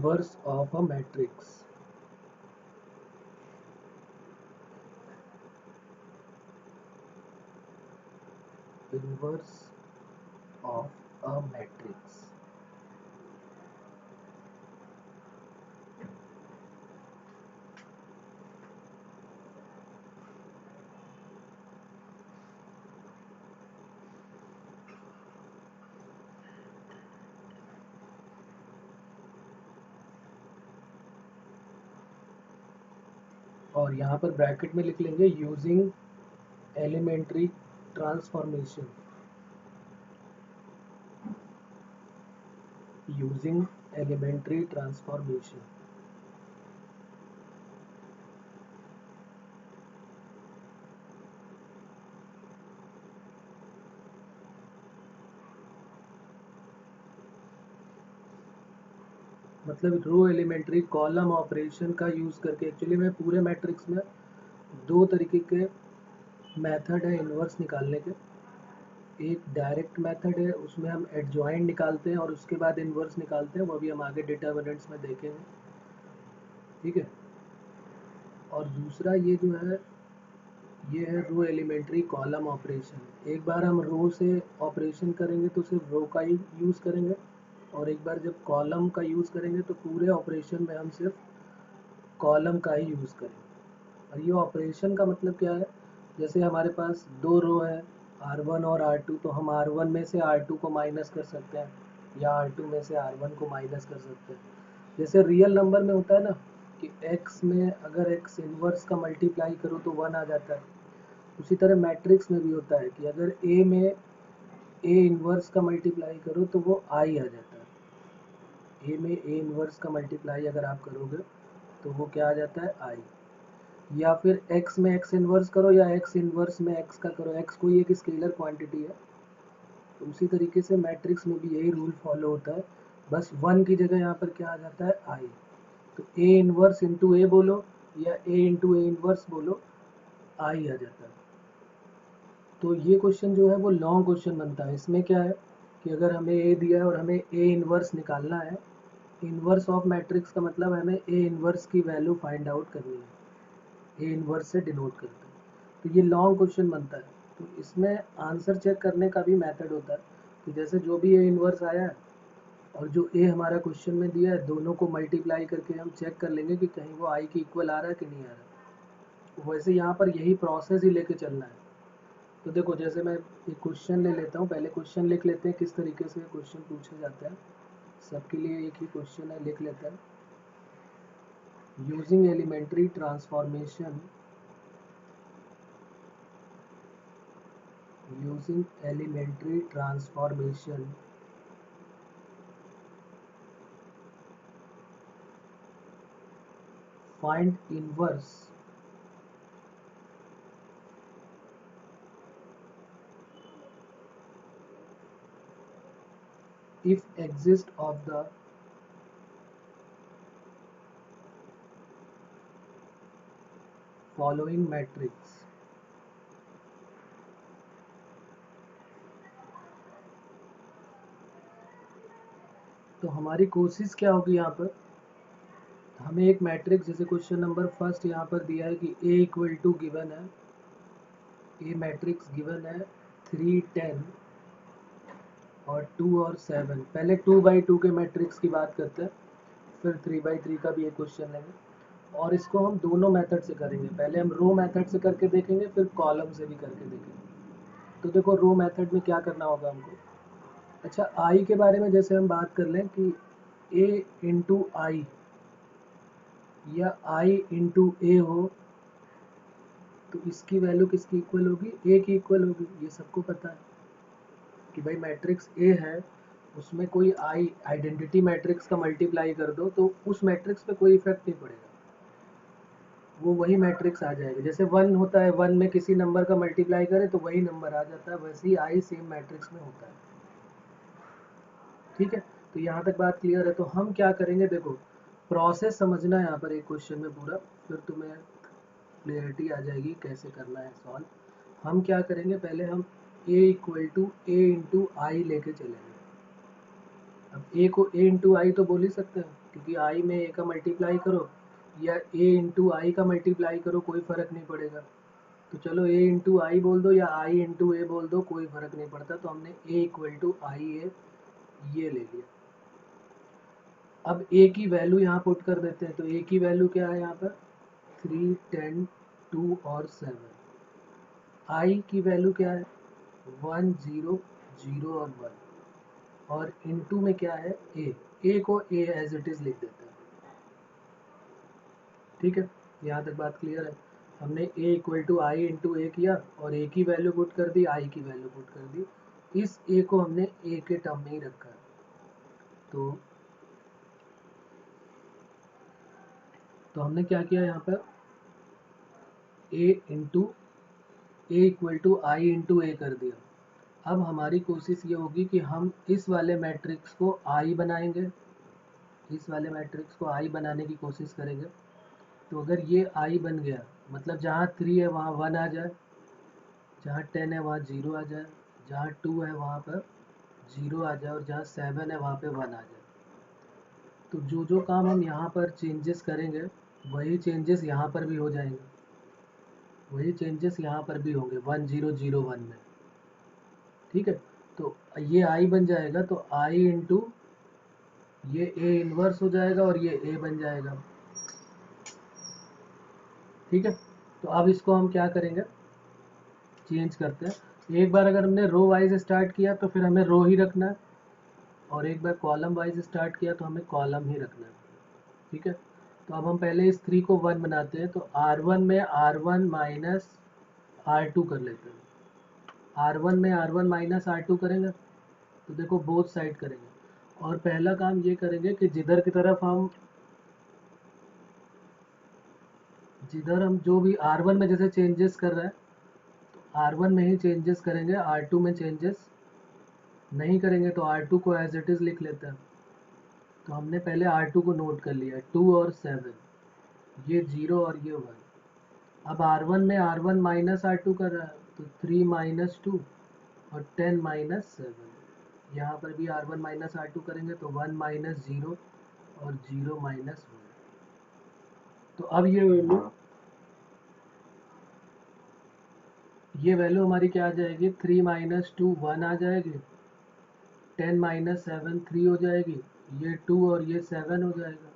inverse of a matrix. Inverse of a matrix. और यहाँ पर ब्रैकेट में लिख लेंगे using elementary transformation. Using elementary transformation. मतलब रो एलिमेंट्री कॉलम ऑपरेशन का यूज़ करके. एक्चुअली में पूरे मैट्रिक्स में दो तरीके के मेथड है इन्वर्स निकालने के. एक डायरेक्ट मेथड है, उसमें हम एडजॉइंट निकालते हैं और उसके बाद इन्वर्स निकालते हैं, वो भी हम आगे डिटर्मिनेंट्स में देखेंगे. ठीक है. और दूसरा ये जो है ये है रो एलिमेंट्री कॉलम ऑपरेशन. एक बार हम रो से ऑपरेशन करेंगे तो सिर्फ रो का ही यूज़ करेंगे, और एक बार जब कॉलम का यूज़ करेंगे तो पूरे ऑपरेशन में हम सिर्फ कॉलम का ही यूज़ करेंगे. और ये ऑपरेशन का मतलब क्या है, जैसे हमारे पास दो रो है R1 और R2, तो हम R1 में से R2 को माइनस कर सकते हैं या R2 में से R1 को माइनस कर सकते हैं. जैसे रियल नंबर में होता है ना कि x में अगर x इन्वर्स का मल्टीप्लाई करो तो 1 आ जाता है, उसी तरह मैट्रिक्स में भी होता है कि अगर A में A इन्वर्स का मल्टीप्लाई करो तो वो I आ जाता है. A में A इन्वर्स का मल्टीप्लाई अगर आप करोगे तो वो क्या आ जाता है, I. या फिर x में x इन्वर्स करो या x इन्वर्स में x का करो, x कोई एक स्केलर क्वांटिटी है, तो उसी तरीके से मैट्रिक्स में भी यही रूल फॉलो होता है. बस 1 की जगह यहाँ पर क्या आ जाता है, I. तो A इन्वर्स इंटू A बोलो या A इंटू A इन्वर्स बोलो, I आ जाता है. तो ये क्वेश्चन जो है वो लॉन्ग क्वेश्चन बनता है. इसमें क्या है कि अगर हमें A दिया है और हमें A इन्वर्स निकालना है, इन्वर्स ऑफ मैट्रिक्स का मतलब हमें A इन्वर्स की वैल्यू फाइंड आउट करनी है, A इन्वर्स से डिनोट करते हैं. तो ये लॉन्ग क्वेश्चन बनता है. तो इसमें आंसर चेक करने का भी मेथड होता है कि जैसे जो भी A इन्वर्स आया है और जो A हमारा क्वेश्चन में दिया है, दोनों को मल्टीप्लाई करके हम चेक कर लेंगे कि कहीं वो I के इक्वल आ रहा है कि नहीं आ रहा है. वैसे यहाँ पर यही प्रोसेस ही लेके चलना है. तो देखो जैसे मैं एक क्वेश्चन ले लेता हूँ, पहले क्वेश्चन लिख लेते हैं किस तरीके से क्वेश्चन पूछा जाता है. सबके लिए एक ही क्वेश्चन है, लिख लेता है. Using elementary transformation, using elementary transformation, find inverse if exist of the following matrix. तो हमारी कोशिश क्या होगी यहाँ पर, हमें एक मैट्रिक्स जैसे क्वेश्चन नंबर फर्स्ट यहाँ पर दिया है कि A इक्वल टू गिवन है, A मैट्रिक्स गिवन है 3, 10 और 2 और 7. पहले 2×2 के मैट्रिक्स की बात करते हैं, फिर 3×3 का भी एक क्वेश्चन लेंगे, और इसको हम दोनों मेथड से करेंगे. पहले हम रो मेथड से करके देखेंगे, फिर कॉलम से भी करके देखेंगे. तो देखो रो मेथड में क्या करना होगा हमको. अच्छा, आई के बारे में जैसे हम बात कर लें कि ए इंटू आई या आई इंटू ए हो, तो इसकी वैल्यू किसकी इक्वल होगी, ए की इक्वल होगी. ये सबको पता है कि भाई मैट्रिक्स ए है, उसमें कोई आई आइडेंटिटी मैट्रिक्स का मल्टीप्लाई कर दो तो उस मैट्रिक्स पे कोई इफेक्ट नहीं पड़ेगा, वो वही मैट्रिक्स आ जाएगा. जैसे 1 होता है, 1 में किसी नंबर का मल्टीप्लाई करे तो वही नंबर आ जाता है, वैसे ही आई सेम मैट्रिक्स में होता है. ठीक है. तो यहाँ तक बात क्लियर है. तो हम क्या करेंगे, देखो प्रोसेस समझना है यहाँ पर एक क्वेश्चन में पूरा, फिर तुम्हें क्लियरिटी आ जाएगी कैसे करना है सॉल्व. हम क्या करेंगे, पहले हम a equal to A into I लेके चलेंगे. अब a को a इंटू आई तो बोल ही सकते हैं, क्योंकि आई में ए का मल्टीप्लाई करो या ए इंटू आई का मल्टीप्लाई करो, कोई फ़र्क नहीं पड़ेगा। तो चलो ए इंटू आई बोल दो या आई इंटू ए बोल दो, कोई फ़र्क नहीं पड़ता। तो हमने ए इक्वल टू आई ए ये ले लिया। अब ए की वैल्यू यहाँ पुट कर देते हैं। तो ए की वैल्यू क्या है यहाँ पर 3, 10, 2 और 7। आई की वैल्यू क्या है 1, 0, 0 और 1। और इनटू में क्या है ए को ए एज इट इज़ लिख देते हैं। ठीक है, यहाँ तक बात क्लियर है। हमने ए इक्वल टू आई इंटू ए किया और ए की वैल्यू पुट कर दी, आई की वैल्यू पुट कर दी। इस ए को हमने ए के टर्म में ही रखा है। तो हमने क्या किया यहाँ पर ए इक्वल टू आई इंटू ए कर दिया। अब हमारी कोशिश ये होगी कि हम इस वाले मैट्रिक्स को आई बनाएंगे, इस वाले मैट्रिक्स को आई बनाने की कोशिश करेंगे। तो अगर ये आई बन गया मतलब जहाँ 3 है वहाँ 1 आ जाए, जहाँ 10 है वहाँ 0 आ जाए, जहाँ 2 है वहाँ पर 0 आ जाए और जहाँ 7 है वहाँ पे 1 आ जाए। तो जो जो काम हम यहाँ पर चेंजेस करेंगे वही चेंजेस यहाँ पर भी हो जाएंगे, वही चेंजेस यहाँ पर भी होंगे 1, 0, 0, 1 में। ठीक है, तो ये आई बन जाएगा। तो आई इंटू ये ए इनवर्स हो जाएगा और ये ए बन जाएगा। ठीक है, तो अब इसको हम क्या करेंगे चेंज करते हैं। एक बार अगर हमने रो वाइज स्टार्ट किया तो फिर हमें रो ही रखना है, और एक बार कॉलम वाइज स्टार्ट किया तो हमें कॉलम ही रखना है। ठीक है, तो अब हम पहले इस 3 को 1 बनाते हैं। तो R1 में R1 माइनस R2 कर लेते हैं। R1 में R1 माइनस R2 करेंगे तो देखो बोथ साइड करेंगे। और पहला काम ये करेंगे कि जिधर हम जो भी R1 में जैसे चेंजेस कर रहे हैं तो R1 में ही चेंजेस करेंगे, R2 में चेंजेस नहीं करेंगे। तो R2 को एज इट इज़ लिख लेते हैं। तो हमने पहले R2 को नोट कर लिया, 2 और 7, ये 0 और ये 1। अब R1 में R1 माइनस R2 कर रहा है तो 3 माइनस 2 और 10 माइनस 7। यहाँ पर भी R1 माइनस R2 करेंगे तो 1 माइनस 0 और 0 माइनस 1। तो अब ये वैल्यू हमारी क्या आ जाएगी 3 माइनस 2 1 आ जाएगी, 10 माइनस 7 3 हो जाएगी, ये 2 और ये 7 हो जाएगा।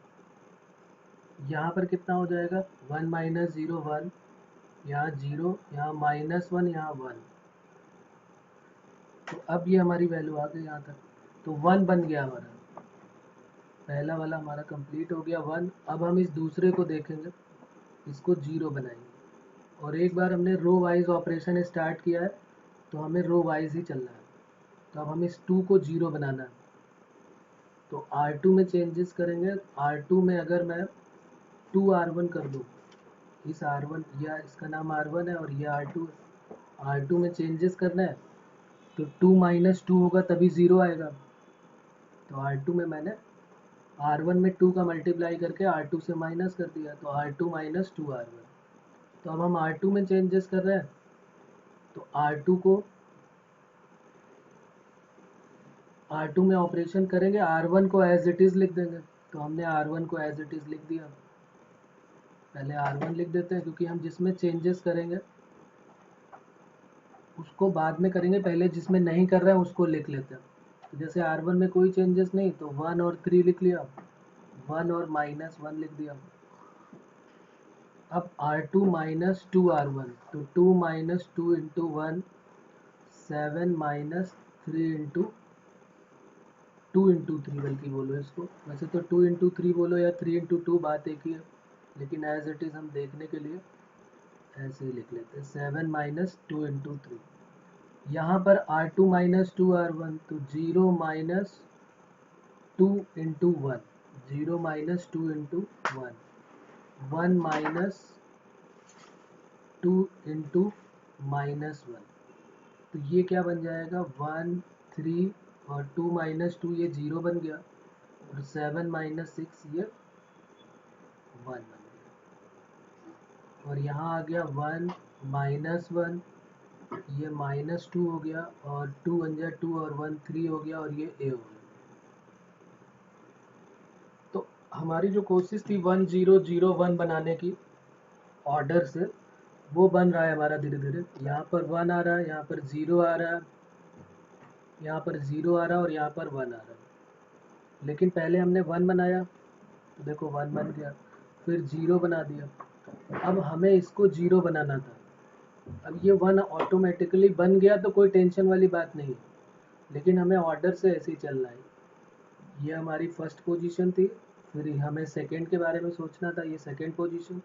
यहाँ पर कितना हो जाएगा 1 माइनस 0 1, यहाँ 0, यहाँ माइनस 1, यहाँ 1। तो अब ये हमारी वैल्यू आ गई यहाँ तक। तो 1 बन गया हमारा, पहला वाला हमारा कंप्लीट हो गया 1। अब हम इस दूसरे को देखेंगे, इसको 0 बनाएंगे। और एक बार हमने रो वाइज ऑपरेशन स्टार्ट किया है तो हमें रो वाइज ही चलना है। तो अब हम इस 2 को 0 बनाना है। तो R2 में चेंजेस करेंगे। R2 में अगर मैं 2R1 कर दूँ, इस R1 या इसका नाम R1 है और ये R2 है, R2 में चेंजेस करना है तो 2 माइनस 2 होगा तभी 0 आएगा। तो R2 में मैंने R1 में 2 का मल्टीप्लाई करके R2 से माइनस कर दिया, तो R2 माइनस 2R1। तो अब हम R2 में चेंजेस कर रहे हैं तो R2 में ऑपरेशन करेंगे, R1 को एज इट इज़ लिख देंगे। तो हमने R1 को एज इट इज़ लिख दिया। पहले R1 लिख देते हैं क्योंकि हम जिसमें चेंजेस करेंगे उसको बाद में करेंगे, पहले जिसमें नहीं कर रहे हैं उसको लिख लेते हैं। तो जैसे R1 में कोई चेंजेस नहीं तो 1 और 3 लिख लिया, 1 और माइनस 1 लिख दिया। अब R2 माइनस 2R1 तो 2 minus 2 into 1 7 minus 3 into 2 into 3 बल्कि बोलो इसको, वैसे तो 2 इंटू 3 बोलो या 3 इंटू 2 बात एक ही है, लेकिन एज इट इज़ हम देखने के लिए ऐसे ही लिख लेते हैं 7 माइनस 2 इंटू 3। यहाँ पर R2 माइनस 2R1 तो 0 minus 2 into 1, 0 minus 2 into 1, 1 minus 2 into minus 1। तो ये क्या बन जाएगा 1 3 और 2 माइनस 2 ये 0 बन गया और 7 माइनस 6 ये 1 बन गया। और यहाँ आ गया 1 माइनस 1, ये माइनस 2 हो गया और 2 बन जाए 2 और 1 3 हो गया और ये a हो गया। तो हमारी जो कोशिश थी 1001 बनाने की ऑर्डर से, वो बन रहा है हमारा धीरे धीरे। यहाँ पर 1 आ रहा है, यहाँ पर 0 आ रहा है, यहाँ पर 0 आ रहा है और यहाँ पर 1 आ रहा है। लेकिन पहले हमने 1 बनाया तो देखो 1 बन गया, फिर 0 बना दिया। अब हमें इसको 0 बनाना था। अब ये 1 ऑटोमेटिकली बन गया तो कोई टेंशन वाली बात नहीं है, लेकिन हमें ऑर्डर से ऐसे ही चलना है। ये हमारी फर्स्ट पोजीशन थी, फिर हमें सेकंड के बारे में सोचना था, ये सेकंड पोजीशन।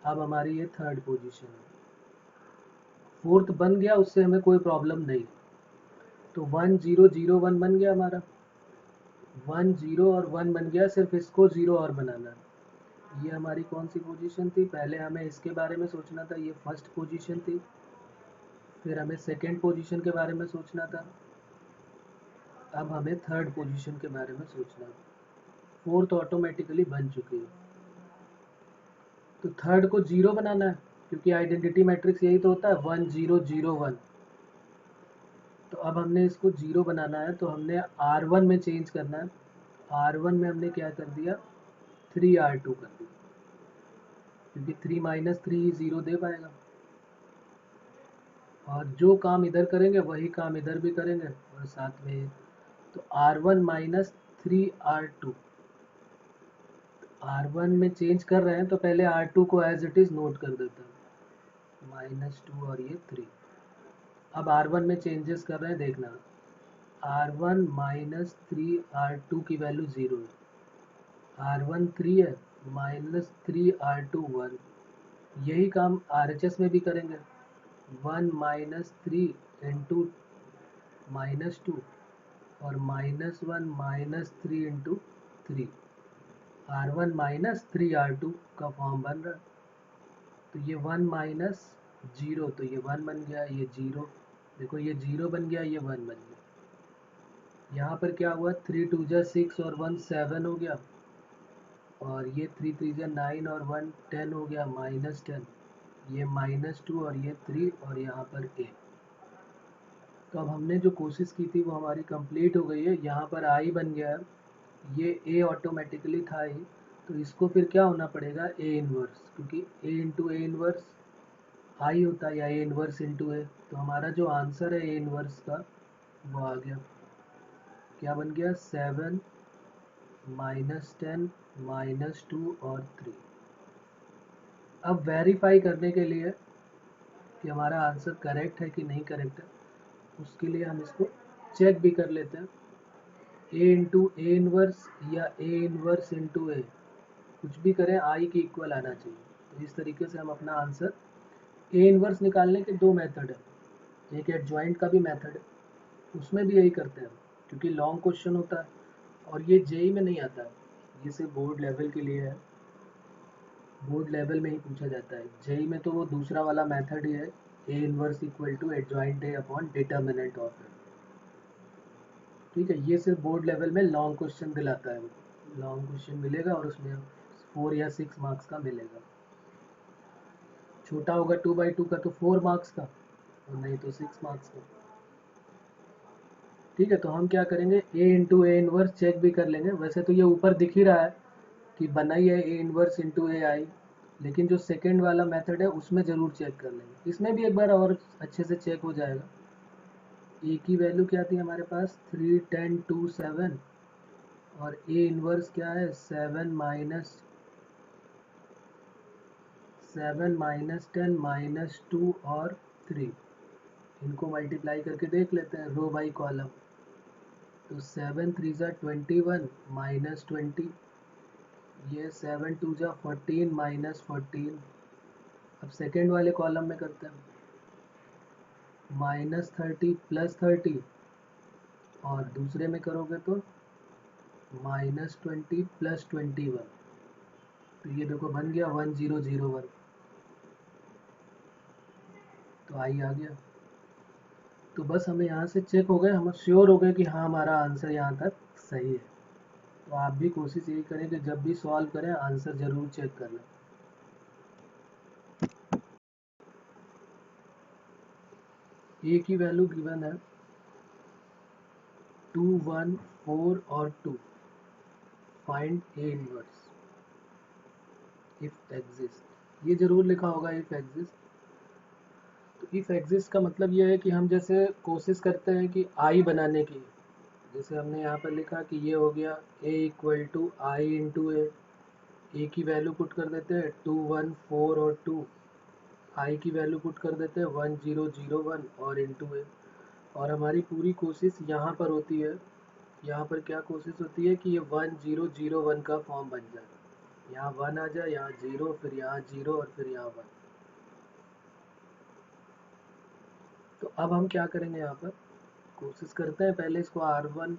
अब हमारी ये थर्ड पोजीशन है। फोर्थ बन गया, उससे हमें कोई प्रॉब्लम नहीं। तो 1001 बन गया हमारा, 10 और 1 बन गया, सिर्फ इसको 0 और बनाना है। ये हमारी कौन सी पोजीशन थी, पहले हमें इसके बारे में सोचना था, ये फर्स्ट पोजीशन थी। फिर हमें सेकंड पोजीशन के बारे में सोचना था, अब हमें थर्ड पोजीशन के बारे में सोचना है। फोर्थ ऑटोमेटिकली बन चुकी है, तो थर्ड को 0 बनाना है, क्योंकि आइडेंटिटी मैट्रिक्स यही तो होता है 1 0 0 1। तो अब हमने इसको 0 बनाना है, तो हमने R1 में चेंज करना है। R1 में हमने क्या कर दिया, 3R2 कर दिया, क्योंकि 3 माइनस 3 ही 0 दे पाएगा। और जो काम इधर करेंगे वही काम इधर भी करेंगे, और साथ में तो R1 माइनस 3R2। R1 में चेंज कर रहे हैं तो पहले R2 को एज इट इज नोट कर देता है, -2 और ये 3। अब R1 में चेंजेस कर रहे हैं, देखना R1 माइनस 3R2 की वैल्यू 0 है, R1 3 है, -3R2 1। यही काम RHS में भी करेंगे, 1 माइनस 3 इंटू -2 और -1 minus 3 into 3। R1 minus 3R2 का फॉर्म बन रहा है। तो ये 1 माइनस 0, तो ये 1 बन गया, ये 0, देखो ये 0 बन गया, ये 1 बन गया। यहाँ पर क्या हुआ, 3 2 जा 6 और 1 7 हो गया, और ये 3 3 जा 9 और 1 10 हो गया, -10। ये -2 और ये 3 और यहाँ पर a। तो अब हमने जो कोशिश की थी वो हमारी कंप्लीट हो गई है। यहाँ पर i बन गया है, ये a ऑटोमेटिकली था ही, तो इसको फिर क्या होना पड़ेगा, a इनवर्स, क्योंकि a इंटू ए इनवर्स आई होता है, या a इनवर्स इंटू ए। तो हमारा जो आंसर है a इनवर्स का वो आ गया, क्या बन गया, 7 -10 -2 और 3। अब वेरीफाई करने के लिए कि हमारा आंसर करेक्ट है कि नहीं करेक्ट है, उसके लिए हम इसको चेक भी कर लेते हैं। a इंटू ए इनवर्स या a इनवर्स इंटू ए, कुछ भी करें आई की इक्वल आना चाहिए। तो इस तरीके से हम अपना आंसर, ए इनवर्स निकालने के दो मेथड है, एक एडजॉइंट का भी मेथड है, उसमें भी यही करते हैं, क्योंकि लॉन्ग क्वेश्चन होता है और ये जेई में नहीं आता है, ये सिर्फ बोर्ड लेवल के लिए है, बोर्ड लेवल में ही पूछा जाता है। जेई में तो वो दूसरा वाला मेथड ही है, A inverse equal to adjoint A upon determinant of A. ठीक है, ये सिर्फ बोर्ड लेवल में लॉन्ग क्वेश्चन दिलाता है, लॉन्ग क्वेश्चन मिलेगा और उसमें 4 या 6 मार्क्स का मिलेगा। छोटा होगा 2/2 का तो 4 मार्क्स का, और नहीं तो 6 मार्क्स का। ठीक है, तो हम क्या करेंगे, ए इंटू ए इनवर्स चेक भी कर लेंगे। वैसे तो ये ऊपर दिख ही रहा है कि बना ही है ए इनवर्स इंटू ए आई, लेकिन जो सेकेंड वाला मेथड है उसमें ज़रूर चेक कर लेंगे, इसमें भी एक बार और अच्छे से चेक हो जाएगा। ए की वैल्यू क्या थी हमारे पास, 3 10 2 7, और ए इनवर्स क्या है, 7 -10 -2 और 3। इनको मल्टीप्लाई करके देख लेते हैं रो बाई कॉलम। तो 7 3 जा 21 -20, ये 7 2 जा 14 -14। अब सेकेंड वाले कॉलम में करते हैं, -30 +30, और दूसरे में करोगे तो -20 +21। तो ये देखो बन गया 1001, तो आई आ गया। तो बस हमें यहाँ से चेक हो गए, हम श्योर हो गए कि हाँ हमारा आंसर यहाँ तक सही है। तो आप भी कोशिश यही करें कि जब भी सॉल्व करें आंसर ज़रूर चेक कर लें। ए की वैल्यू गिवन है 2 1 4 और 2, find A inverse. If exist, ये जरूर लिखा होगा इफ एग्जिस्ट। तो इफ एग्जिस्ट का मतलब ये है कि हम जैसे कोशिश करते हैं कि आई बनाने की, जैसे हमने यहाँ पर लिखा कि ये हो गया a equal to I into A की वैल्यू पुट कर देते हैं 2 1 4 और 2, आई की वैल्यू पुट कर देते हैं 1 0 0 1 और इंटू ए। और हमारी पूरी कोशिश यहाँ पर होती है, यहाँ पर क्या कोशिश होती है कि ये 1 0 0 1 का फॉर्म बन जाए, यहाँ 1 आ जाए, यहाँ 0, फिर यहाँ 0 और फिर यहाँ 1। तो अब हम क्या करेंगे, यहाँ पर कोशिश करते हैं पहले इसको R1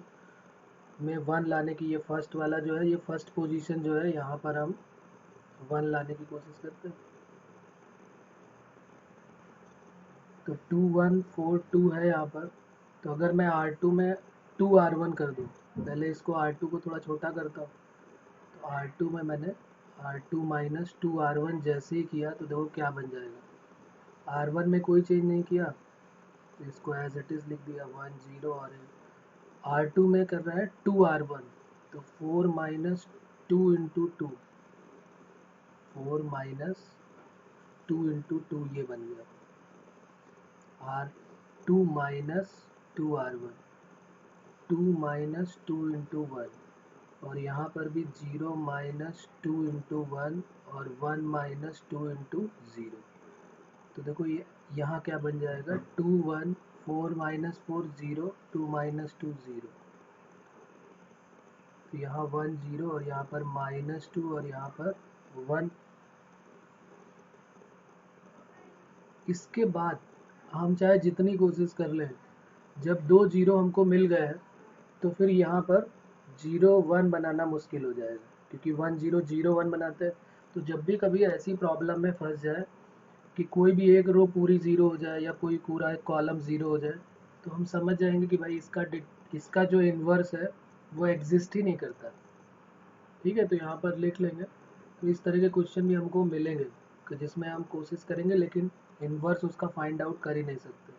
में 1 लाने की। ये फर्स्ट वाला जो है, ये फर्स्ट पोजीशन जो है, यहाँ पर हम 1 लाने की कोशिश करते हैं। तो 2 1 4 2 है यहाँ पर। तो अगर मैं R2 में 2 R1 कर दूँ, पहले इसको R2 को थोड़ा छोटा करता हूँ, तो R2 में मैंने R2 माइनस 2 R1 जैसे ही किया तो देखो क्या बन जाएगा। R1 में कोई चेंज नहीं किया तो इसको एज इट इज़ लिख दिया 1 0, और R2 में कर रहा है 2 R1, तो 4 माइनस 2 इंटू 2, 4 माइनस 2 इंटू 2 ये बन गया R2 minus 2 R1, 2 minus 2 into 1, और यहाँ पर भी 0 माइनस 2 इंटू 1 और 1 माइनस 2 इंटू 0। तो देखो ये यहाँ क्या बन जाएगा 2 1 4 माइनस 4 0, 2 माइनस 2 0। तो यहाँ 1 0 और यहाँ पर माइनस 2 और यहाँ पर 1। इसके बाद हम चाहे जितनी कोशिश कर लें, जब 2 0 हमको मिल गए हैं तो फिर यहाँ पर 0 1 बनाना मुश्किल हो जाएगा, क्योंकि 1 0 0 1 बनाते हैं। तो जब भी कभी ऐसी प्रॉब्लम में फंस जाए कि कोई भी एक रो पूरी ज़ीरो हो जाए या कोई पूरा एक कॉलम ज़ीरो हो जाए, तो हम समझ जाएंगे कि भाई इसका जो इन्वर्स है वो एग्जिस्ट ही नहीं करता। ठीक है, तो यहाँ पर लिख लेंगे। तो इस तरह के क्वेश्चन भी हमको मिलेंगे कि जिसमें हम कोशिश करेंगे लेकिन इन्वर्स उसका फाइंड आउट कर ही नहीं सकते।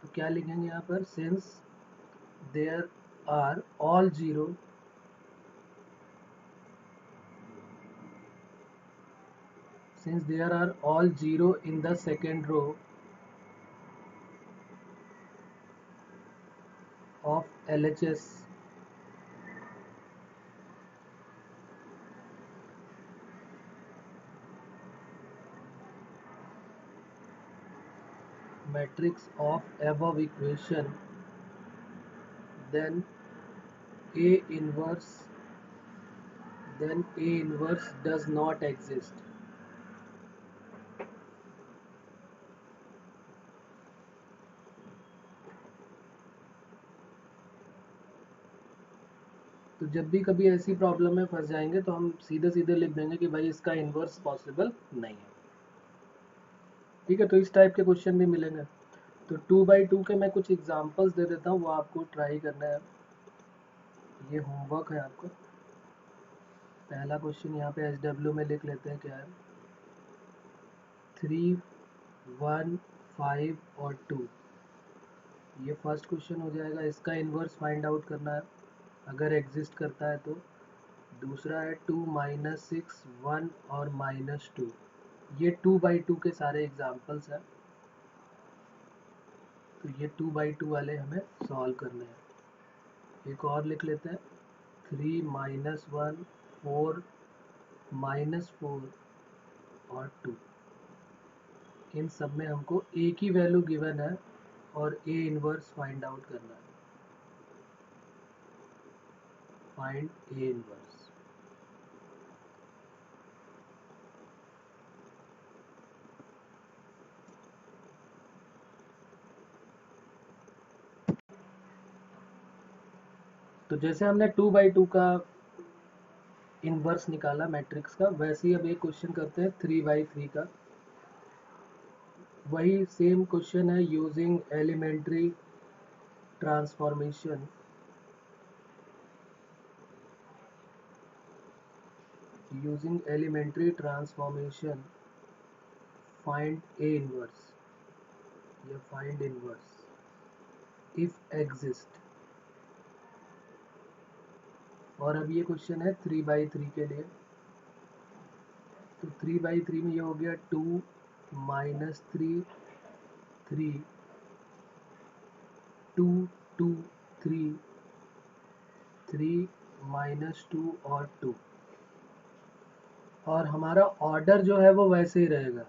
तो क्या लिखेंगे यहाँ पर, since there are all zero, since there are all zero in the second row of LHS matrix of above equation, then A inverse does not exist. तो जब भी कभी ऐसी प्रॉब्लम में फंस जाएंगे तो हम सीधे सीधे लिख देंगे कि भाई इसका इन्वर्स पॉसिबल नहीं है। ठीक है, तो इस टाइप के क्वेश्चन भी मिलेंगे। तो 2x2 के मैं कुछ एग्जांपल्स दे देता हूँ, वो आपको ट्राई करना है। ये होमवर्क है आपका। पहला क्वेश्चन यहाँ पे SW में लिख लेते हैं क्या है, 3 1 5 और 2, ये फर्स्ट क्वेश्चन हो जाएगा। इसका इन्वर्स फाइंड आउट करना है अगर एग्जिस्ट करता है तो। दूसरा है 2 माइनस 6 1 और माइनस 2, ये 2x2 के सारे एग्जाम्पल्स हैं। तो ये 2x2 वाले हमें सॉल्व करने हैं। एक और लिख लेते हैं, 3 माइनस 1 4 माइनस 4 और 2, इन सब में हमको ए की वैल्यू गिवन है और ए इनवर्स फाइंड आउट करना है। Find A inverse. तो जैसे हमने 2x2 का इनवर्स निकाला मैट्रिक्स का, वैसे ही अब एक क्वेश्चन करते हैं 3x3 का। वही सेम क्वेश्चन है using elementary transformation. Using elementary transformation find A inverse या फाइंड इनवर्स इफ एग्जिस्ट। और अब ये क्वेश्चन है 3x3 के लिए। तो 3/3 में ये हो गया 2 माइनस 3 3 2 2 3 3 माइनस 2 और 2। और हमारा ऑर्डर जो है वो वैसे ही रहेगा।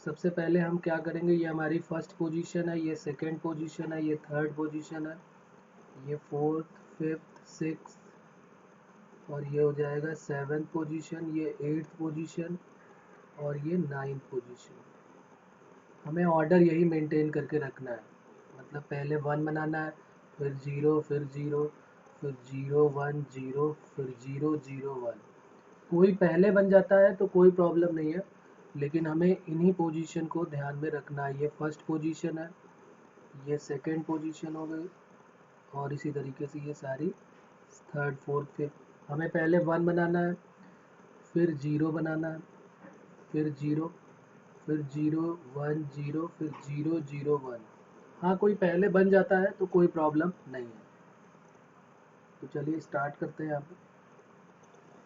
सबसे पहले हम क्या करेंगे, ये हमारी फर्स्ट पोजीशन है, ये सेकंड पोजीशन है, ये थर्ड पोजीशन है, ये फोर्थ फिफ्थ सिक्स, और ये हो जाएगा सेवन्थ पोजीशन, ये एट्थ पोजीशन और ये नाइन्थ पोजीशन। हमें ऑर्डर यही मेंटेन करके रखना है, मतलब पहले 1 बनाना है, फिर 0, फिर 0, फिर 0 1 0, फिर 0 0 1। कोई पहले बन जाता है तो कोई प्रॉब्लम नहीं है, लेकिन हमें इन्हीं पोजीशन को ध्यान में रखना है। ये फर्स्ट पोजीशन है, ये सेकंड पोजीशन हो गई, और इसी तरीके से ये सारी थर्ड फोर्थ फिफ्थ। हमें पहले 1 बनाना है, फिर 0 बनाना है, फिर 0, फिर 0 1 0, फिर 0 0 1। हाँ, कोई पहले बन जाता है तो कोई प्रॉब्लम नहीं है। तो चलिए स्टार्ट करते हैं। यहाँ पे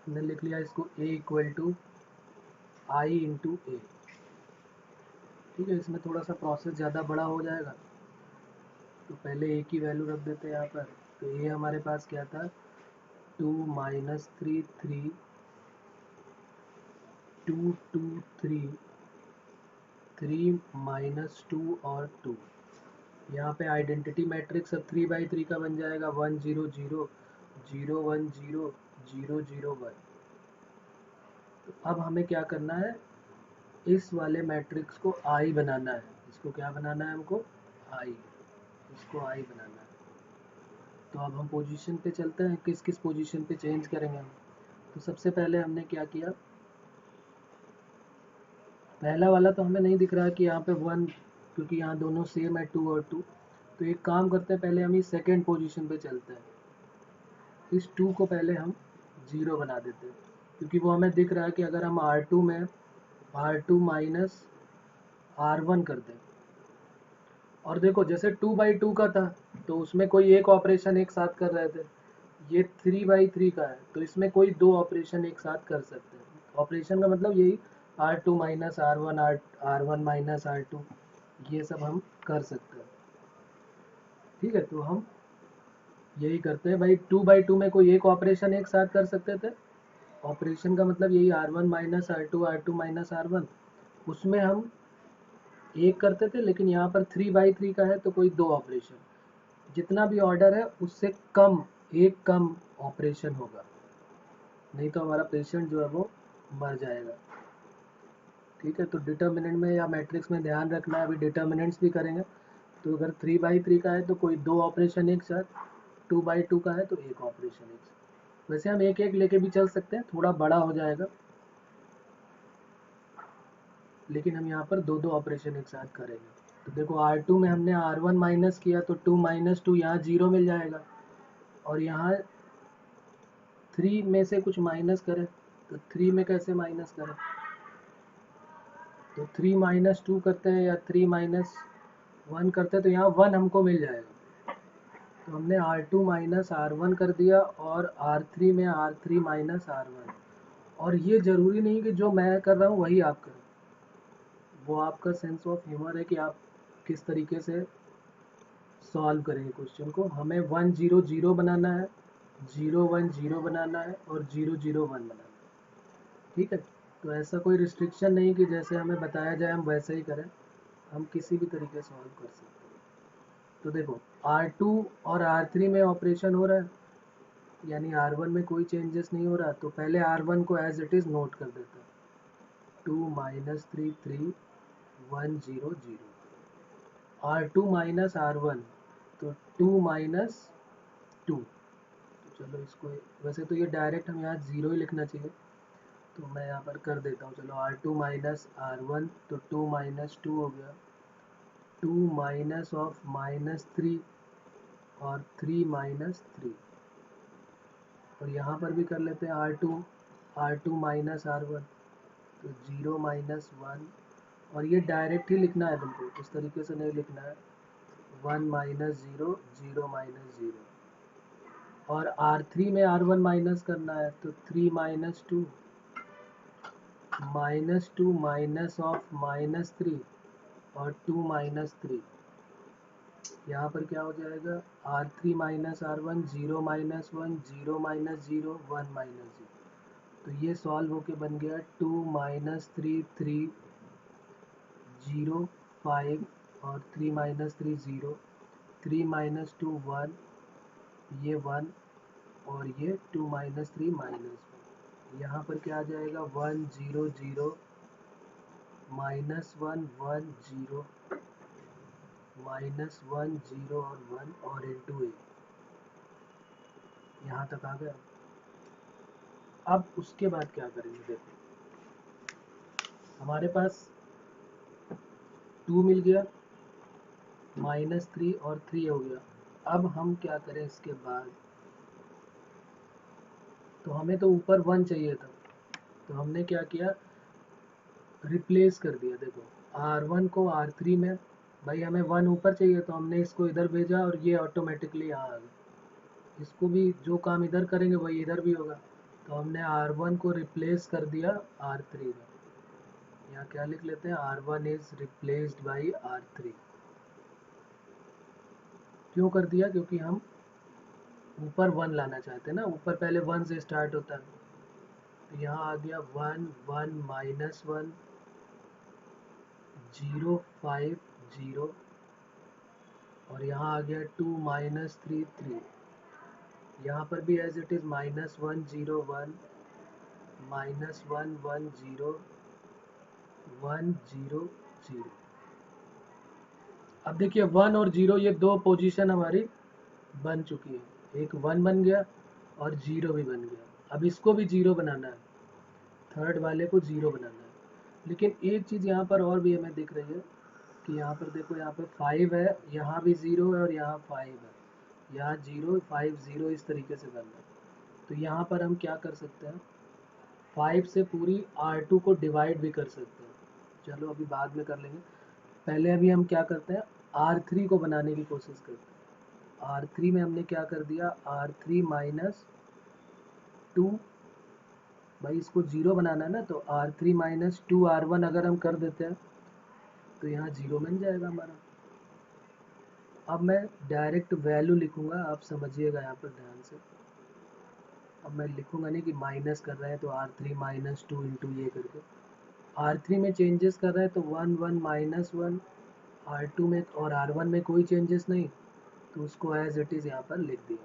हमने लिख लिया इसको a equal to I into A. ठीक है, इसमें थोड़ा सा प्रोसेस ज़्यादा बड़ा हो जाएगा, तो पहले a की वैल्यू रख देते हैं यहाँ पर। तो a हमारे पास क्या था, 2 माइनस 3 3 2 2 3 3 माइनस 2 और 2। यहाँ पे आइडेंटिटी मैट्रिक्स अब 3/3 का बन जाएगा, 1 0 0 0 1 0 0 0 1। तो अब हमें क्या करना है, इस वाले मैट्रिक्स को आई बनाना है। इसको क्या बनाना है हमको, आई, इसको आई बनाना है। तो अब हम पोजीशन पे चलते हैं, किस किस पोजीशन पे चेंज करेंगे हम। तो सबसे पहले हमने क्या किया, पहला वाला तो हमें नहीं दिख रहा है कि यहाँ पे 1, क्योंकि यहाँ दोनों सेम है 2 और 2। तो एक काम करते हैं, पहले हम इस सेकेंड पोजीशन पे चलते हैं। इस 2 को पहले हम 0 बना देते हैं, क्योंकि वो हमें दिख रहा है कि अगर हम R2 में R2 माइनस R1 कर दें, और देखो जैसे 2/2 का था तो उसमें कोई एक ऑपरेशन एक साथ कर रहे थे, ये 3/3 का है तो इसमें कोई दो ऑपरेशन एक साथ कर सकते हैं। ऑपरेशन का मतलब यही, R2 minus R1, R1 minus R2, ये सब हम कर सकते हैं। ठीक है, तो हम यही करते हैं भाई। 2/2 में कोई एक ऑपरेशन एक साथ कर सकते थे, ऑपरेशन का मतलब यही, R1 minus R2, R2 minus R1, उसमें हम एक करते थे। लेकिन यहाँ पर 3/3 का है तो कोई दो ऑपरेशन, जितना भी ऑर्डर है उससे कम, एक कम ऑपरेशन होगा, नहीं तो हमारा पेशेंट जो है वो मर जाएगा। ठीक है, तो डिटर्मिनेंट में या मैट्रिक्स में ध्यान रखना है, अभी डिटर्मिनेंट्स भी करेंगे। तो अगर 3/3 का है तो कोई दो ऑपरेशन एक साथ, 2/2 का है तो एक ऑपरेशन एक साथ। वैसे हम एक एक लेके भी चल सकते हैं, थोड़ा बड़ा हो जाएगा, लेकिन हम यहाँ पर दो दो ऑपरेशन एक साथ करेंगे। तो देखो R2 में हमने R1 माइनस किया तो 2 माइनस 2 यहाँ 0 मिल जाएगा, और यहाँ 3 में से कुछ माइनस करें तो 3 में कैसे माइनस करें, तो 3 माइनस 2 करते हैं या 3 माइनस 1 करते हैं तो यहाँ 1 हमको मिल जाएगा। तो हमने R2 माइनस R1 कर दिया, और R3 में R3 माइनस R1। और ये ज़रूरी नहीं कि जो मैं कर रहा हूँ वही आप करें, वो आपका सेंस ऑफ ह्यूमर है कि आप किस तरीके से सॉल्व करेंगे क्वेश्चन को। हमें 1 0 0 बनाना है, 0 1 0 बनाना है, और 0 0 1 बनाना है। ठीक है, तो ऐसा कोई रिस्ट्रिक्शन नहीं कि जैसे हमें बताया जाए हम वैसे ही करें, हम किसी भी तरीके सॉल्व कर सकते हैं। तो देखो R2 और R3 में ऑपरेशन हो रहा है, यानी R1 में कोई चेंजेस नहीं हो रहा, तो पहले R1 को एज इट इज़ नोट कर देते हैं, 2 माइनस 3 3 1 0 0। R2 माइनस R1 तो 2 माइनस 2। तो चलो इसको, वैसे तो ये डायरेक्ट हम यहाँ 0 ही लिखना चाहिए, तो मैं यहाँ पर कर देता हूँ। चलो R2 माइनस R1 तो 2 माइनस 2 हो गया, 2 माइनस ऑफ माइनस 3 और 3 माइनस 3। और यहाँ पर भी कर लेते हैं R2 माइनस R1 तो 0 माइनस 1। और ये डायरेक्ट ही लिखना है तुमको, इस तरीके से नहीं लिखना है, 1 माइनस 0 0 माइनस 0। और R3 में R1 माइनस करना है तो 3 माइनस 2 -2 माइनस ऑफ -3 और 2 -3, यहाँ पर क्या हो जाएगा R3 minus R1, 0 minus 1, 0 minus 0, 1 minus 0। तो ये सॉल्व होके बन गया 2 -3 3, 0 5 और 3 -3 0, 3 -2 1, ये 1 और ये 2 -3 -1। यहाँ पर क्या आ जाएगा 1 0 0, -1 1 0, -1 0 और 1 और इंटू ए। यहाँ तक आ गया। अब उसके बाद क्या करेंगे, देखो हमारे पास 2 मिल गया, -3 और 3 हो गया। अब हम क्या करें इसके बाद, तो हमें तो ऊपर 1 चाहिए था, तो हमने क्या किया रिप्लेस कर दिया। देखो R1 को R3 में, भाई हमें 1 ऊपर चाहिए तो हमने इसको इधर भेजा और ये ऑटोमेटिकली यहाँ आ गया। इसको भी जो काम इधर करेंगे वही इधर भी होगा, तो हमने R1 को रिप्लेस कर दिया R3 में। यहाँ क्या लिख लेते हैं R1 is replaced by R3। क्यों कर दिया, क्योंकि हम ऊपर 1 लाना चाहते हैं ना, ऊपर पहले 1 से स्टार्ट होता है। तो यहाँ आ गया 1 1 -1, 0 5 0 और यहाँ आ गया 2 -3 3। यहाँ पर भी एज इट इज -1 0 1, -1 1 0, 1 0 0। अब देखिए 1 और 0 ये दो पोजीशन हमारी बन चुकी है, एक 1 बन गया और 0 भी बन गया। अब इसको भी 0 बनाना है, थर्ड वाले को 0 बनाना है। लेकिन एक चीज़ यहाँ पर और भी हमें दिख रही है कि यहाँ पर देखो, यहाँ पर 5 है, यहाँ भी 0 है और यहाँ 5 है, यहाँ 0 5 0 इस तरीके से बनना है। तो यहाँ पर हम क्या कर सकते हैं, 5 से पूरी R2 को डिवाइड भी कर सकते हैं। चलो अभी बाद में कर लेंगे, पहले अभी हम क्या करते हैं R3 को बनाने की कोशिश करते हैं। R3 में हमने क्या कर दिया R3 -2, भाई इसको 0 बनाना है ना, तो R3 -2 R1 अगर हम कर देते हैं तो यहाँ 0 बन जाएगा हमारा। अब मैं डायरेक्ट वैल्यू लिखूंगा, आप समझिएगा यहाँ पर ध्यान से। अब मैं लिखूंगा नहीं कि माइनस कर रहे हैं तो R3 -2 इंटू ये करके। R3 में चेंजेस कर रहे हैं तो 1 1 -1, R2 में और R1 में कोई चेंजेस नहीं, तो उसको एज इट इज़ यहाँ पर लिख दिया।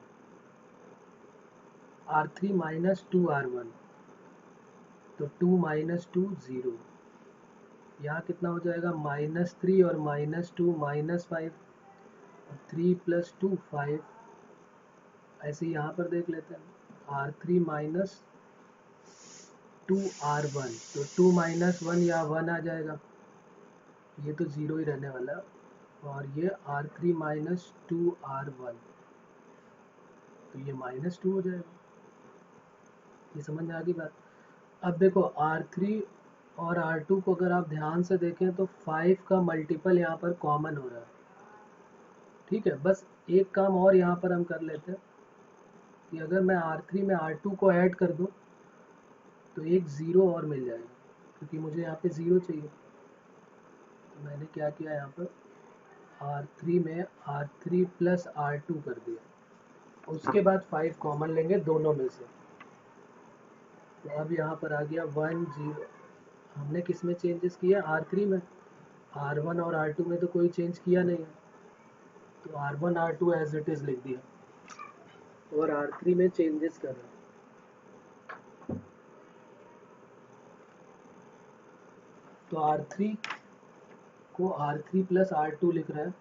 R3 -2 R1, तो 2 -2 0, यहाँ कितना हो जाएगा -3 और -2 -5 और 3 + 2 5। ऐसे ही यहाँ पर देख लेते हैं R3 -2 R1, तो 2 -1 या 1 आ जाएगा, ये तो 0 ही रहने वाला है। और ये R3 -2 R1, तो ये -2 हो जाएगा। ये समझ में आ गई बात। अब देखो R3 और R2 को अगर आप ध्यान से देखें तो 5 का मल्टीपल यहाँ पर कॉमन हो रहा है। ठीक है, बस एक काम और यहाँ पर हम कर लेते हैं कि अगर मैं R3 में R2 को ऐड कर दूं तो एक 0 और मिल जाएगा, क्योंकि मुझे यहाँ पे 0 चाहिए। तो मैंने क्या किया यहाँ पर R3 में R3 + R2 कर दिया, उसके बाद 5 कॉमन लेंगे दोनों में से। तो अब यहाँ पर आ गया 1 0। हमने किस में चेंजेस किया R3 में, R1 और R2 में तो कोई चेंज किया नहीं है, तो R1 R2 as it is लिख दिया और R3 में चेंजेस कर रहा है। तो R3 को R3 + R2 लिख रहा है,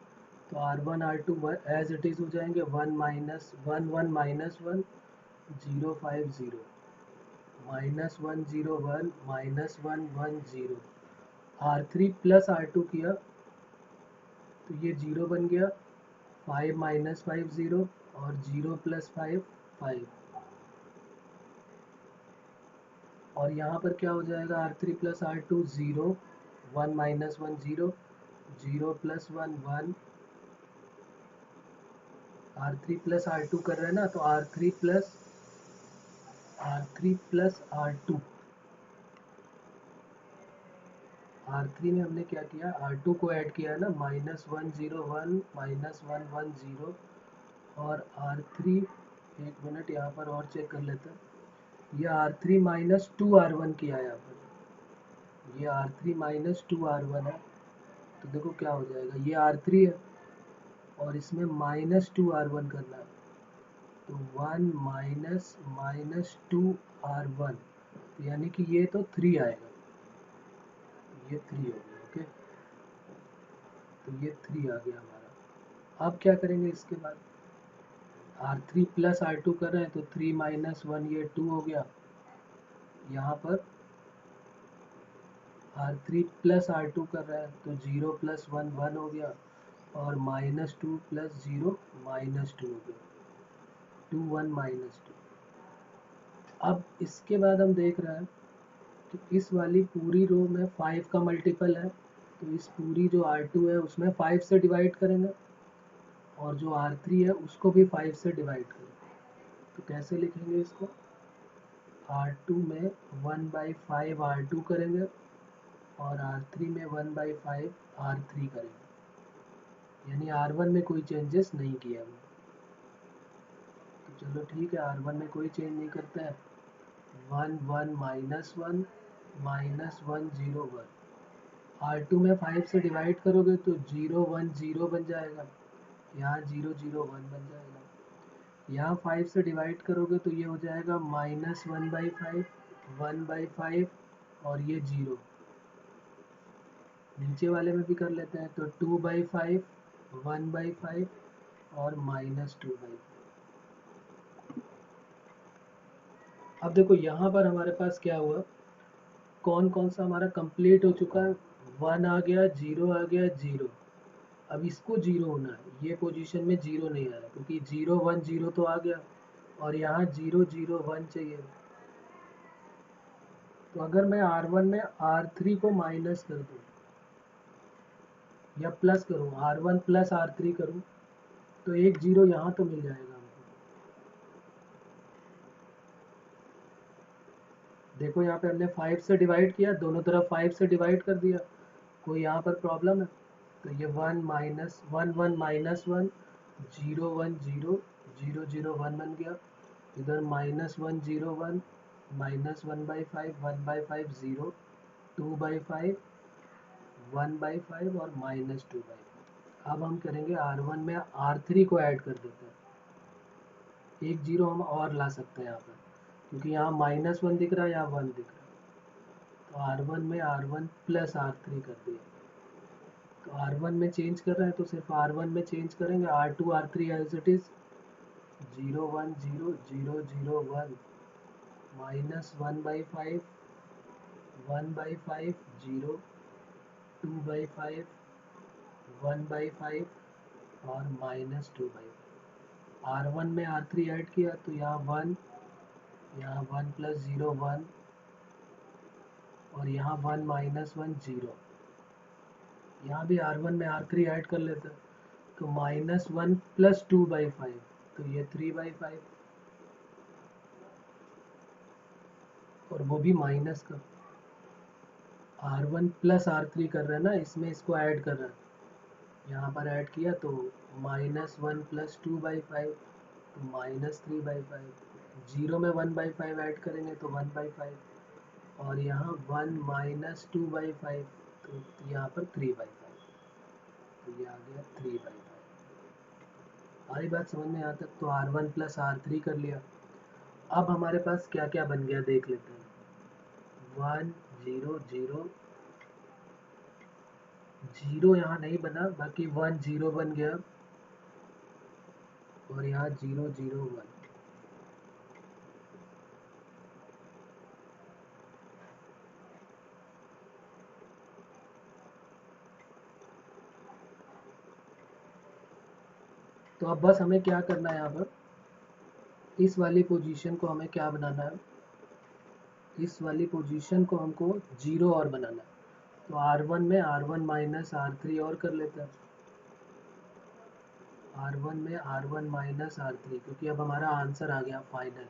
तो R1 R2 as it is हो जाएंगे 1 - 1 1 -1 0 5 0, -1 0 1 -1 1 0। R3 + R2 किया तो ये 0 बन गया, 5 - 5 0 और 0 + 5 5। और यहाँ पर क्या हो जाएगा R3 + R2 0, 1 - 1 0, 0 + 1 1। R3 + R2 कर रहे हैं ना, तो R3 + R2 R3 में हमने क्या किया, R2 को ऐड किया है ना, -101 -110, और R3, एक मिनट यहाँ पर और चेक कर लेते हैं, ये R3 -2R1 किया है यहाँ पर, ये R3 -2R1 है। तो देखो क्या हो जाएगा, ये R3 है और इसमें -2R1 करना है, तो 1 -2R1, यानी कि ये तो 3 आएगा, ये 3 हो गया। ओके, तो ये 3 आ गया हमारा। अब क्या करेंगे इसके बाद, R3 प्लस R2 कर रहे हैं तो 3 -1 ये 2 हो गया। यहाँ पर R3 प्लस R2 कर रहे हैं तो 0 + 1 1 हो गया, और -2 + 0 -2 हो गया, 2 1 -2। अब इसके बाद हम देख रहे हैं कि इस वाली पूरी रो में 5 का मल्टीपल है, तो इस पूरी जो R2 है उसमें 5 से डिवाइड करेंगे, और जो R3 है उसको भी 5 से डिवाइड करेंगे। तो कैसे लिखेंगे इसको, R2 में 1/5 R2 करेंगे, और R3 में 1/5 R3 करेंगे, यानी R1 में कोई चेंजेस नहीं किया हमने। तो चलो ठीक है, R1 में कोई चेंज नहीं करते हैं। 1 1 -1 -1 0 1, R2 में 5 से डिवाइड करोगे तो 0 1 0 बन जाएगा, यहाँ 0 0 1 बन जाएगा। यहाँ 5 से डिवाइड करोगे तो ये हो जाएगा -1/5 1/5, और ये 0। नीचे वाले में भी कर लेते हैं, तो 2/5 1/5 और -2/5। अब देखो यहाँ पर हमारे पास क्या हुआ, कौन कौन सा हमारा कंप्लीट हो चुका है, 1 आ गया, 0 आ गया, 0। अब इसको 0 होना है, ये पोजीशन में 0 नहीं आया क्योंकि 0 1 0 तो आ गया, और यहाँ 0 0 1 चाहिए। तो अगर मैं R1 में R3 को माइनस कर दूँ या प्लस करूँ, R1 प्लस R3 करूँ, तो एक 0 यहाँ तो मिल जाएगा हमको। देखो यहाँ पे हमने 5 से डिवाइड किया, दोनों तरफ 5 से डिवाइड कर दिया, कोई यहाँ पर प्रॉब्लम है? तो ये 1 -1 1 -1 0 1 0 0 0 1 बन गया, इधर -1 0 1 -1/5 1/5 0 2/5 1/5 और -2/5। अब हम करेंगे R1 में R3 को ऐड कर देते हैं, एक 0 हम और ला सकते हैं यहाँ पर, क्योंकि यहाँ -1 दिख रहा है, यहाँ 1 दिख रहा है। तो R1 में R1 प्लस R3 कर दिया। तो R1 में चेंज कर रहे हैं तो सिर्फ R1 में चेंज करेंगे, R2 R3 as it is, 0 1 0 0 0 1 -1/5 1/5 0 2/5 1/5 और -2/5। R1 में R3 ऐड किया तो यहाँ 1, यहाँ 1 + 0 1, और यहाँ 1 -1 0। यहाँ भी R1 में R3 ऐड कर लेते हैं, तो -1 + 2/5, तो ये 3/5, और वो भी माइनस का। R1 प्लस R3 कर रहे हैं ना, इसमें इसको ऐड कर रहे हैं, यहाँ पर ऐड किया तो -1 + 2/5, तो -3/5। 0 में 1/5 ऐड करेंगे तो 1/5, और यहाँ 1 -2/5, तो यहाँ पर 3/5, तो ये आ गया 3/5। हमारी बात समझ में यहाँ तक? तो R1 + R3 कर लिया। अब हमारे पास क्या क्या बन गया देख लेते हैं। 1 0 0 0 यहाँ नहीं बना, बाकी 1 0 बन गया, और यहाँ 0 0 1। तो अब बस हमें क्या करना है, यहाँ पर इस वाली पोजीशन को हमें क्या बनाना है, इस वाली पोजीशन को हमको 0 और बनाना है। तो R1 में R1 माइनस R3 और कर लेते हैं, R1 में R1 माइनस R3, क्योंकि अब हमारा आंसर आ गया फाइनल।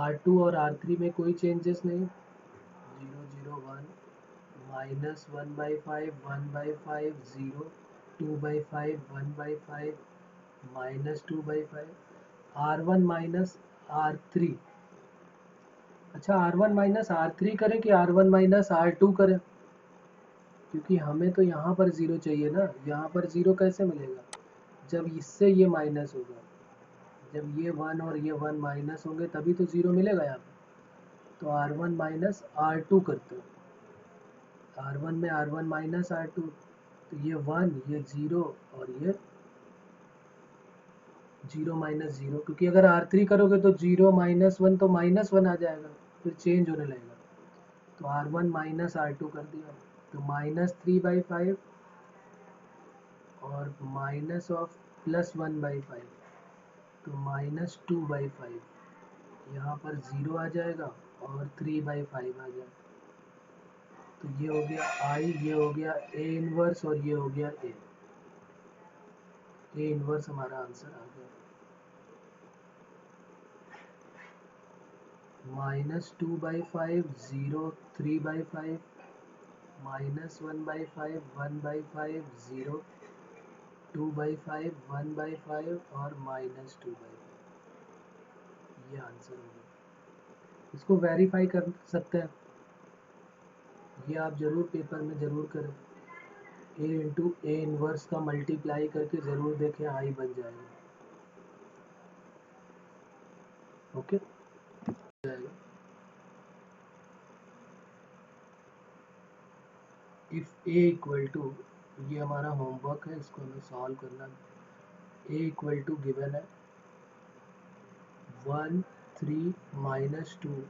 R2 और R3 में कोई चेंजेस नहीं, -1/5, 1/5, 0, 2/5, 1/5, -2/5, R1 माइनस R3। अच्छा, R1 माइनस R3 करें कि R1 माइनस R2 करें, क्योंकि हमें तो यहाँ पर 0 चाहिए ना। यहाँ पर 0 कैसे मिलेगा, जब इससे ये माइनस होगा, जब ये 1 और ये 1 माइनस होंगे तभी तो 0 मिलेगा यहाँ पर। तो R1 माइनस R2 करते हो, R1 में R1 माइनस R2, तो ये 1, ये 0 और ये 0 माइनस 0, क्योंकि अगर R3 करोगे तो 0 माइनस 1 तो -1 आ जाएगा, फिर चेंज होने लगेगा। तो R1 माइनस R2 कर दिया, तो -3/5 और माइनस ऑफ +1/5, तो -2/5। यहाँ पर 0 आ जाएगा और 3/5 आ जाएगा। तो ये हो गया I, ये हो गया A इनवर्स और ये हो गया A इनवर्स हमारा आंसर आ गया। -2/5, 0, 3/5, -1/5, 1/5, 0, 2/5, 1/5 और -2/5। ये आंसर होगा। इसको वेरीफाई कर सकते हैं, ये आप जरूर पेपर में जरूर करें। A इंटू A इनवर्स का मल्टीप्लाई करके जरूर देखें, I बन जाएगा। Okay, if A equal to, ये हमारा होमवर्क है, इसको हमें सॉल्व करना। A इक्वल टू गिवन है 1, 3, -2,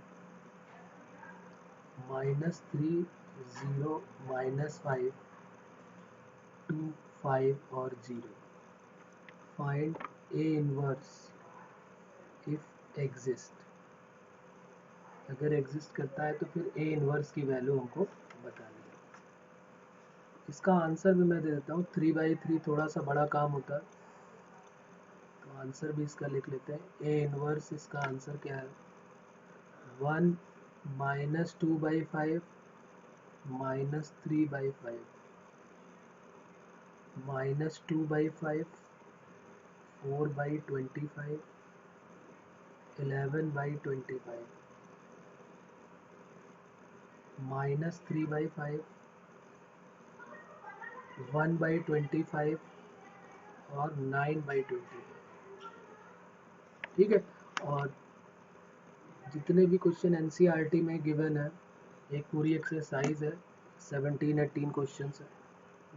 -3, 0, -5, 2, 5 और 0। Find A inverse if exist. अगर एग्जिस्ट करता है तो फिर A इनवर्स की वैल्यू हमको बता दें। इसका आंसर भी मैं दे देता हूँ। 3/3 थोड़ा सा बड़ा काम होता है, तो आंसर भी इसका लिख लेते हैं। A इनवर्स, इसका आंसर क्या है, 1 -2/5, -3/5, -2/5, 4/25, 11/25, -3/5, 1/25 और 9/25। ठीक है, और जितने भी क्वेश्चन NCERT में गिवन है, एक पूरी एक्सरसाइज है, 17-18 क्वेश्चन है,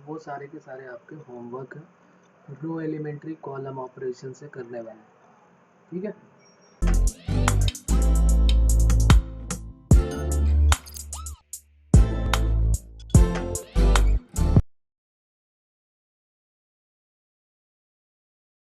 वो सारे के सारे आपके होमवर्क है, रो एलिमेंट्री कॉलम ऑपरेशन से करने वाले। ठीक है।